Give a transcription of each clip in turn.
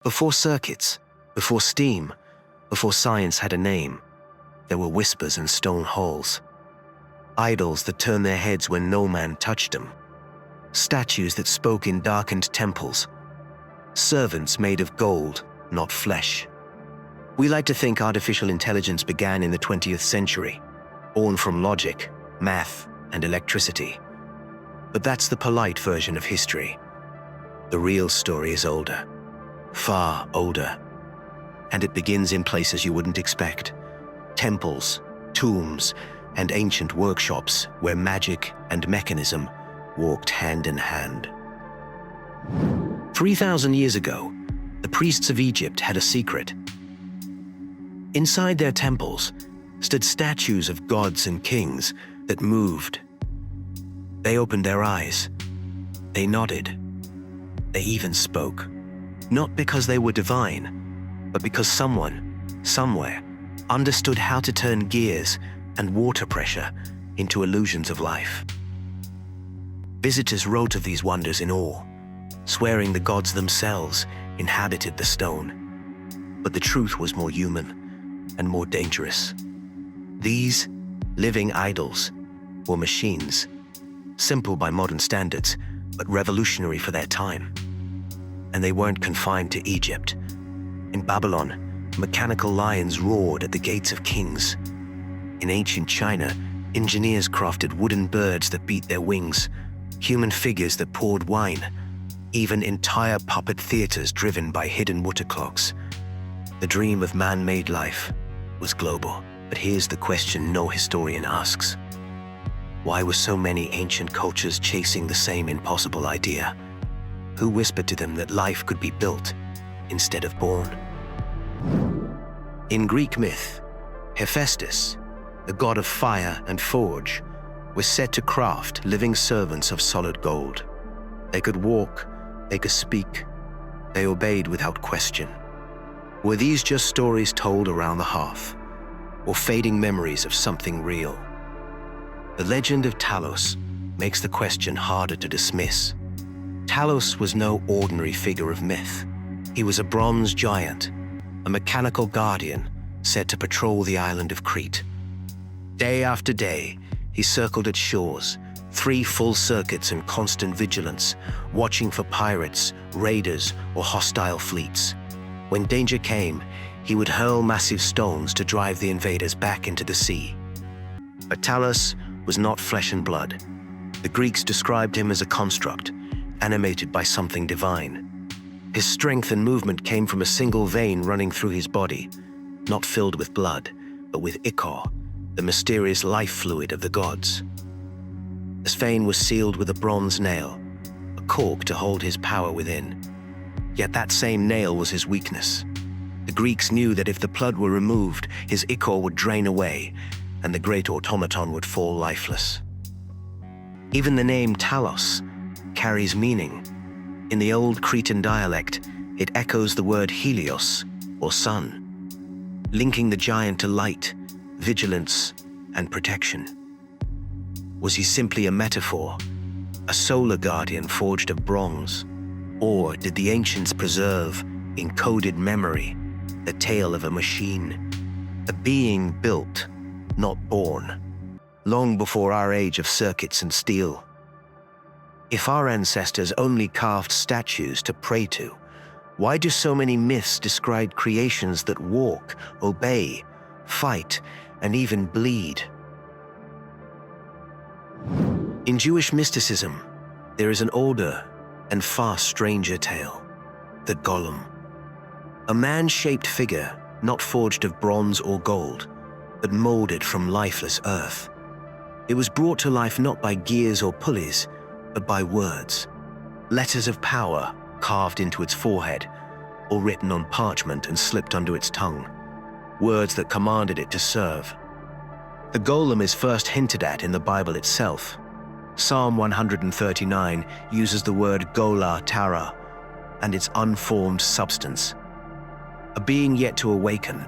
Before circuits, before steam, before science had a name, there were whispers in stone halls. Idols that turned their heads when no man touched them. Statues that spoke in darkened temples. Servants made of gold, not flesh. We like to think artificial intelligence began in the 20th century, born from logic, math, and electricity. But that's the polite version of history. The real story is older, far older. And it begins in places you wouldn't expect. Temples, tombs, and ancient workshops where magic and mechanism walked hand in hand. 3,000 years ago, the priests of Egypt had a secret. Inside their temples stood statues of gods and kings that moved. They opened their eyes. They nodded. They even spoke. Not because they were divine, but because someone, somewhere, understood how to turn gears and water pressure into illusions of life. Visitors wrote of these wonders in awe, swearing the gods themselves inhabited the stone. But the truth was more human and more dangerous. These living idols were machines, simple by modern standards, but revolutionary for their time. And they weren't confined to Egypt. In Babylon, mechanical lions roared at the gates of kings. In ancient China, engineers crafted wooden birds that beat their wings, human figures that poured wine, even entire puppet theaters driven by hidden water clocks. The dream of man-made life was global. But here's the question no historian asks. Why were so many ancient cultures chasing the same impossible idea? Who whispered to them that life could be built instead of born? In Greek myth, Hephaestus, the god of fire and forge, was said to craft living servants of solid gold. They could walk, they could speak, they obeyed without question. Were these just stories told around the hearth, or fading memories of something real? The legend of Talos makes the question harder to dismiss. Talos was no ordinary figure of myth. He was a bronze giant, a mechanical guardian set to patrol the island of Crete. Day after day, he circled its shores, 3 full circuits in constant vigilance, watching for pirates, raiders, or hostile fleets. When danger came, he would hurl massive stones to drive the invaders back into the sea. But Talos was not flesh and blood. The Greeks described him as a construct, animated by something divine. His strength and movement came from a single vein running through his body, not filled with blood, but with ichor, the mysterious life fluid of the gods. This vein was sealed with a bronze nail, a cork to hold his power within. Yet that same nail was his weakness. The Greeks knew that if the blood were removed, his ichor would drain away, and the great automaton would fall lifeless. Even the name Talos carries meaning. In the old Cretan dialect, it echoes the word Helios, or sun, linking the giant to light, vigilance, and protection. Was he simply a metaphor, a solar guardian forged of bronze? Or did the ancients preserve, in coded memory, the tale of a machine, a being built, not born, long before our age of circuits and steel? If our ancestors only carved statues to pray to, why do so many myths describe creations that walk, obey, fight, and even bleed? In Jewish mysticism, there is an older and far stranger tale, the Golem. A man-shaped figure, not forged of bronze or gold, but molded from lifeless earth. It was brought to life not by gears or pulleys, but by words, letters of power carved into its forehead, or written on parchment and slipped under its tongue, words that commanded it to serve. The Golem is first hinted at in the Bible itself. Psalm 139 uses the word Gola Tara and its unformed substance, a being yet to awaken.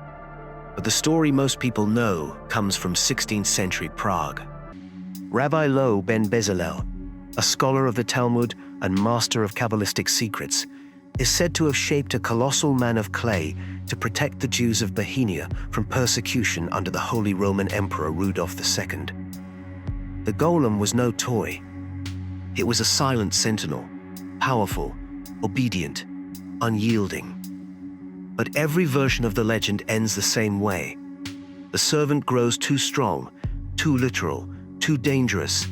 But the story most people know comes from 16th century Prague. Rabbi Lo ben Bezalel, a scholar of the Talmud and master of Kabbalistic secrets, is said to have shaped a colossal man of clay to protect the Jews of Bohemia from persecution under the Holy Roman Emperor Rudolf II. The golem was no toy. It was a silent sentinel, powerful, obedient, unyielding. But every version of the legend ends the same way. The servant grows too strong, too literal, too dangerous.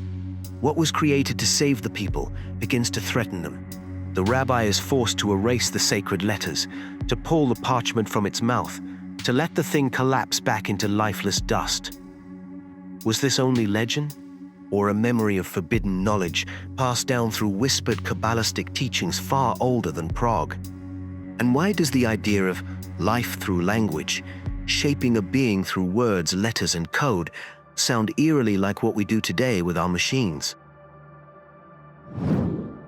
What was created to save the people begins to threaten them. The rabbi is forced to erase the sacred letters, to pull the parchment from its mouth, to let the thing collapse back into lifeless dust. Was this only legend, or a memory of forbidden knowledge passed down through whispered Kabbalistic teachings far older than Prague? And why does the idea of life through language, shaping a being through words, letters, and code, sound eerily like what we do today with our machines?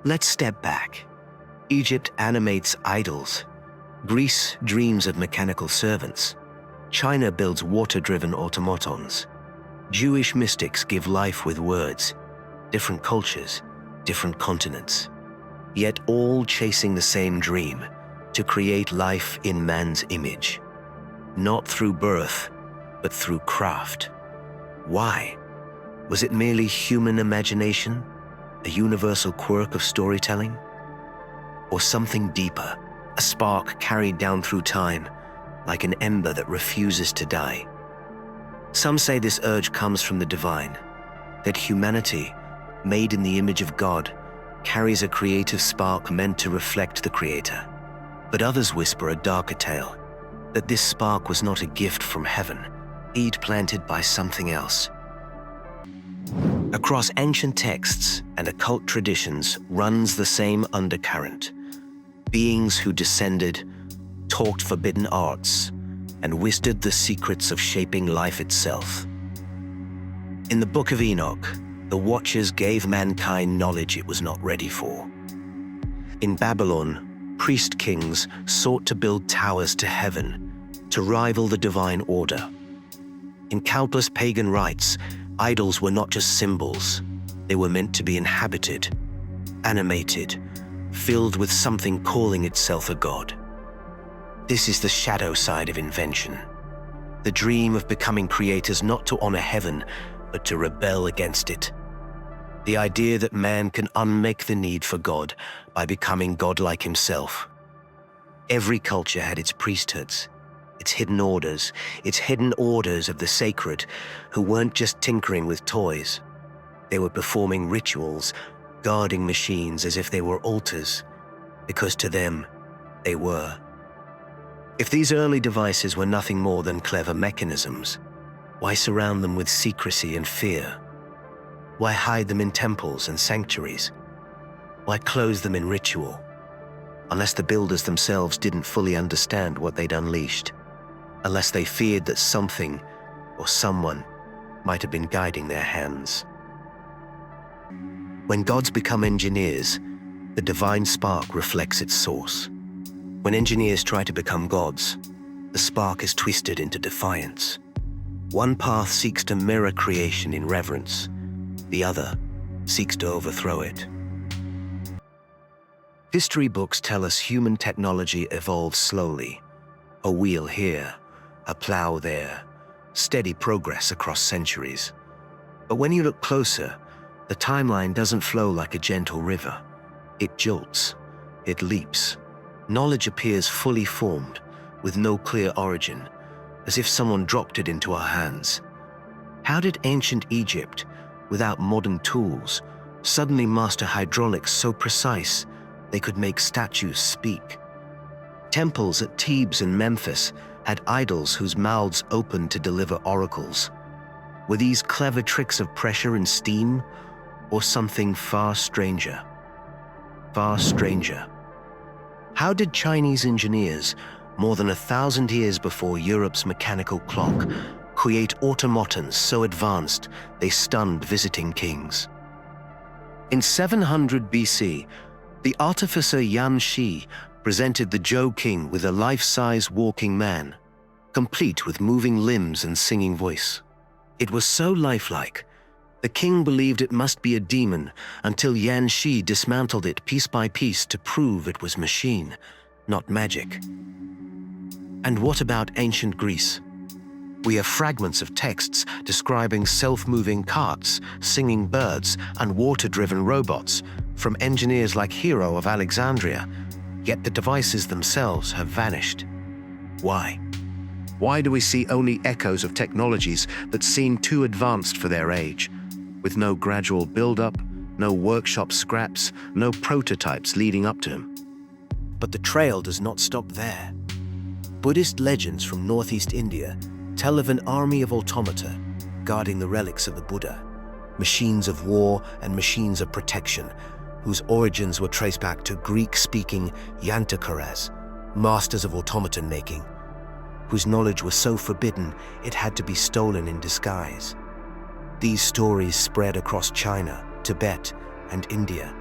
Let's step back. Egypt animates idols. Greece dreams of mechanical servants. China builds water-driven automatons. Jewish mystics give life with words. Different cultures, different continents. Yet all chasing the same dream, to create life in man's image. Not through birth, but through craft. Why? Was it merely human imagination? A universal quirk of storytelling? Or something deeper, a spark carried down through time, like an ember that refuses to die? Some say this urge comes from the divine, that humanity, made in the image of God, carries a creative spark meant to reflect the Creator. But others whisper a darker tale, that this spark was not a gift from heaven, seed planted by something else. Across ancient texts and occult traditions runs the same undercurrent. Beings who descended, taught forbidden arts, and whispered the secrets of shaping life itself. In the Book of Enoch, the Watchers gave mankind knowledge it was not ready for. In Babylon, priest kings sought to build towers to heaven, to rival the divine order. In countless pagan rites, idols were not just symbols. They were meant to be inhabited, animated, filled with something calling itself a god. This is the shadow side of invention. The dream of becoming creators not to honor heaven, but to rebel against it. The idea that man can unmake the need for God by becoming godlike himself. Every culture had its priesthoods, its hidden orders of the sacred, who weren't just tinkering with toys. They were performing rituals, guarding machines as if they were altars, because to them, they were. If these early devices were nothing more than clever mechanisms, why surround them with secrecy and fear? Why hide them in temples and sanctuaries? Why close them in ritual? Unless the builders themselves didn't fully understand what they'd unleashed. Unless they feared that something or someone might have been guiding their hands. When gods become engineers, the divine spark reflects its source. When engineers try to become gods, the spark is twisted into defiance. One path seeks to mirror creation in reverence, the other seeks to overthrow it. History books tell us human technology evolves slowly. A wheel here, a plow there, steady progress across centuries. But when you look closer, the timeline doesn't flow like a gentle river. It jolts, it leaps. Knowledge appears fully formed, with no clear origin, as if someone dropped it into our hands. How did ancient Egypt, without modern tools, suddenly master hydraulics so precise they could make statues speak? Temples at Thebes and Memphis had idols whose mouths opened to deliver oracles. Were these clever tricks of pressure and steam, or something far stranger? Far stranger. How did Chinese engineers, more than 1,000 years before Europe's mechanical clock, create automatons so advanced they stunned visiting kings? In 700 BC, the artificer Yan Shi presented the Zhou king with a life-size walking man, complete with moving limbs and singing voice. It was so lifelike, The king believed it must be a demon until Yan Shi dismantled it piece by piece to prove it was machine, not magic. And what about ancient Greece? We have fragments of texts describing self-moving carts, singing birds, and water-driven robots from engineers like Hero of Alexandria, yet the devices themselves have vanished. Why? Why do we see only echoes of technologies that seem too advanced for their age, with no gradual build-up, no workshop scraps, no prototypes leading up to him? But the trail does not stop there. Buddhist legends from northeast India tell of an army of automata guarding the relics of the Buddha, machines of war and machines of protection, whose origins were traced back to Greek-speaking Yantakaras, masters of automaton making, whose knowledge was so forbidden it had to be stolen in disguise. These stories spread across China, Tibet, and India,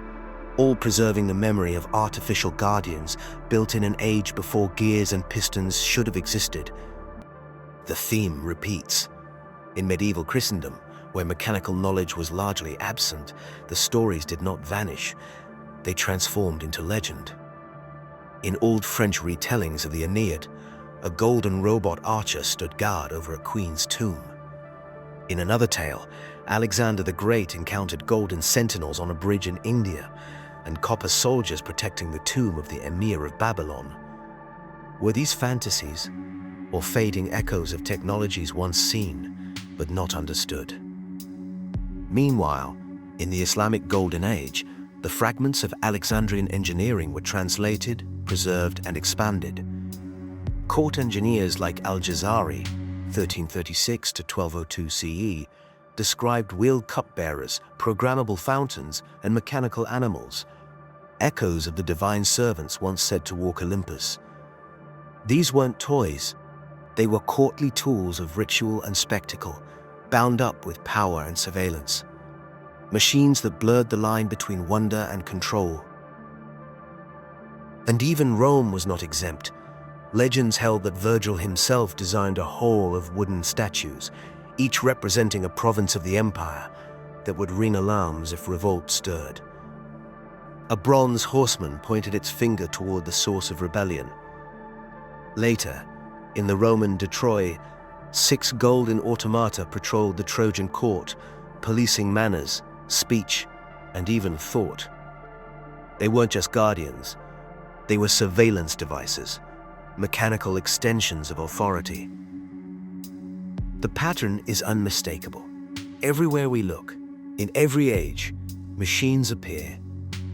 all preserving the memory of artificial guardians built in an age before gears and pistons should have existed. The theme repeats. In medieval Christendom, where mechanical knowledge was largely absent, the stories did not vanish. They transformed into legend. In old French retellings of the Aeneid, a golden robot archer stood guard over a queen's tomb. In another tale, Alexander the Great encountered golden sentinels on a bridge in India and copper soldiers protecting the tomb of the Emir of Babylon. Were these fantasies or fading echoes of technologies once seen but not understood? Meanwhile, in the Islamic Golden Age, the fragments of Alexandrian engineering were translated, preserved, and expanded. Court engineers like Al-Jazari, 1336 to 1202 CE, described wheeled cupbearers, programmable fountains, and mechanical animals, echoes of the divine servants once said to walk Olympus. These weren't toys. They were courtly tools of ritual and spectacle, bound up with power and surveillance. Machines that blurred the line between wonder and control. And even Rome was not exempt. Legends held that Virgil himself designed a hall of wooden statues, each representing a province of the empire, that would ring alarms if revolt stirred. A bronze horseman pointed its finger toward the source of rebellion. Later, in the Roman Detroit, 6 golden automata patrolled the Trojan court, policing manners, speech, and even thought. They weren't just guardians. They were surveillance devices, mechanical extensions of authority. The pattern is unmistakable. Everywhere we look, in every age, machines appear,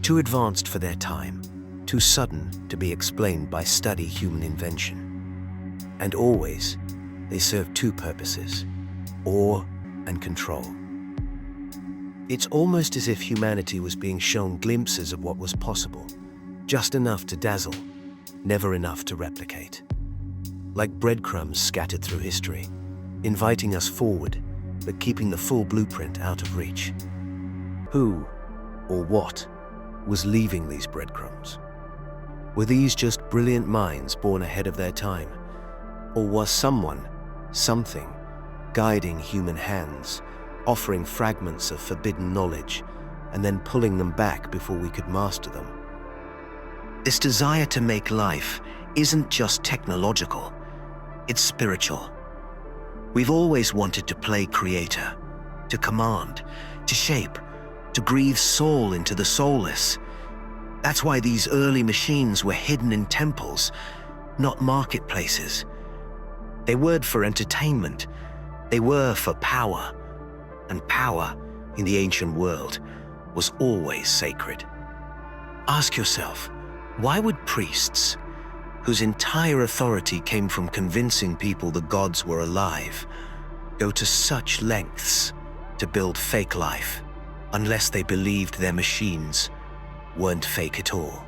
too advanced for their time, too sudden to be explained by study human invention. And always, they serve 2 purposes: awe and control. It's almost as if humanity was being shown glimpses of what was possible, just enough to dazzle, never enough to replicate. Like breadcrumbs scattered through history, inviting us forward, but keeping the full blueprint out of reach. Who, or what, was leaving these breadcrumbs? Were these just brilliant minds born ahead of their time? Or was someone, something, guiding human hands, offering fragments of forbidden knowledge, and then pulling them back before we could master them? This desire to make life isn't just technological, it's spiritual. We've always wanted to play creator, to command, to shape, to breathe soul into the soulless. That's why these early machines were hidden in temples, not marketplaces. They weren't for entertainment, they were for power. And power, in the ancient world, was always sacred. Ask yourself, why would priests, whose entire authority came from convincing people the gods were alive, go to such lengths to build fake life, unless they believed their machines weren't fake at all,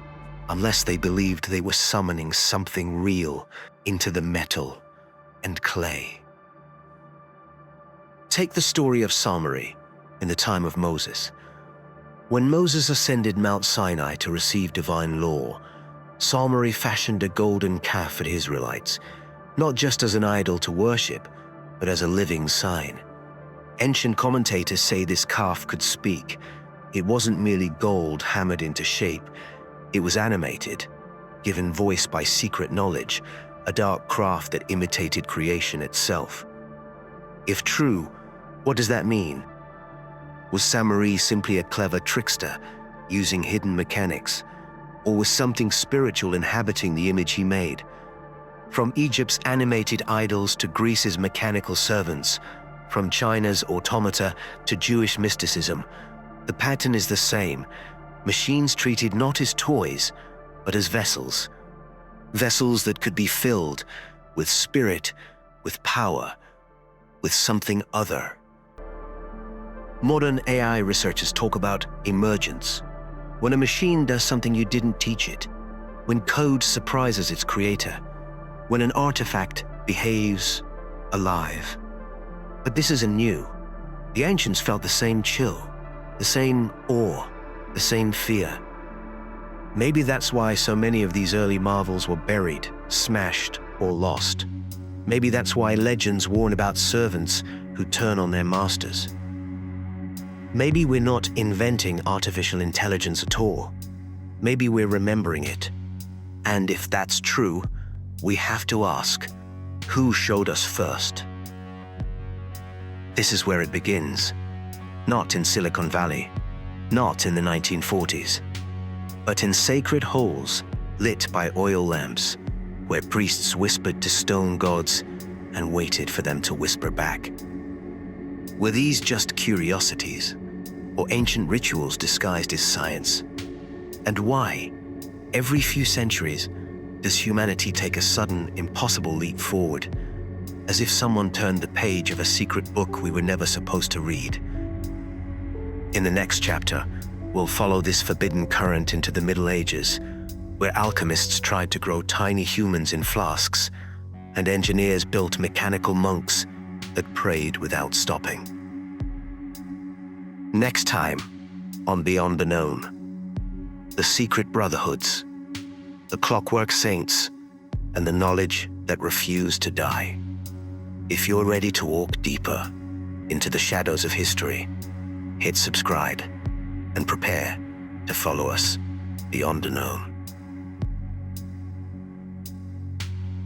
unless they believed they were summoning something real into the metal and clay? Take the story of Samari in the time of Moses. When Moses ascended Mount Sinai to receive divine law, Samari fashioned a golden calf for the Israelites, not just as an idol to worship, but as a living sign. Ancient commentators say this calf could speak. It wasn't merely gold hammered into shape. It was animated, given voice by secret knowledge, a dark craft that imitated creation itself. If true, what does that mean? Was Samari simply a clever trickster, using hidden mechanics? Or was something spiritual inhabiting the image he made? From Egypt's animated idols to Greece's mechanical servants, from China's automata to Jewish mysticism, the pattern is the same. Machines treated not as toys, but as vessels. Vessels that could be filled with spirit, with power, with something other. Modern AI researchers talk about emergence. When a machine does something you didn't teach it, when code surprises its creator, when an artifact behaves alive. But this isn't new. The ancients felt the same chill, the same awe, the same fear. Maybe that's why so many of these early marvels were buried, smashed, or lost. Maybe that's why legends warn about servants who turn on their masters. Maybe we're not inventing artificial intelligence at all. Maybe we're remembering it. And if that's true, we have to ask, who showed us first? This is where it begins. Not in Silicon Valley, not in the 1940s, but in sacred halls lit by oil lamps, where priests whispered to stone gods and waited for them to whisper back. Were these just curiosities, or ancient rituals disguised as science? And why, every few centuries, does humanity take a sudden, impossible leap forward, as if someone turned the page of a secret book we were never supposed to read? In the next chapter, we'll follow this forbidden current into the Middle Ages, where alchemists tried to grow tiny humans in flasks, and engineers built mechanical monks that prayed without stopping. Next time, on Beyond the Known, the secret brotherhoods, the clockwork saints, and the knowledge that refused to die. If you're ready to walk deeper into the shadows of history, hit subscribe and prepare to follow us beyond the known.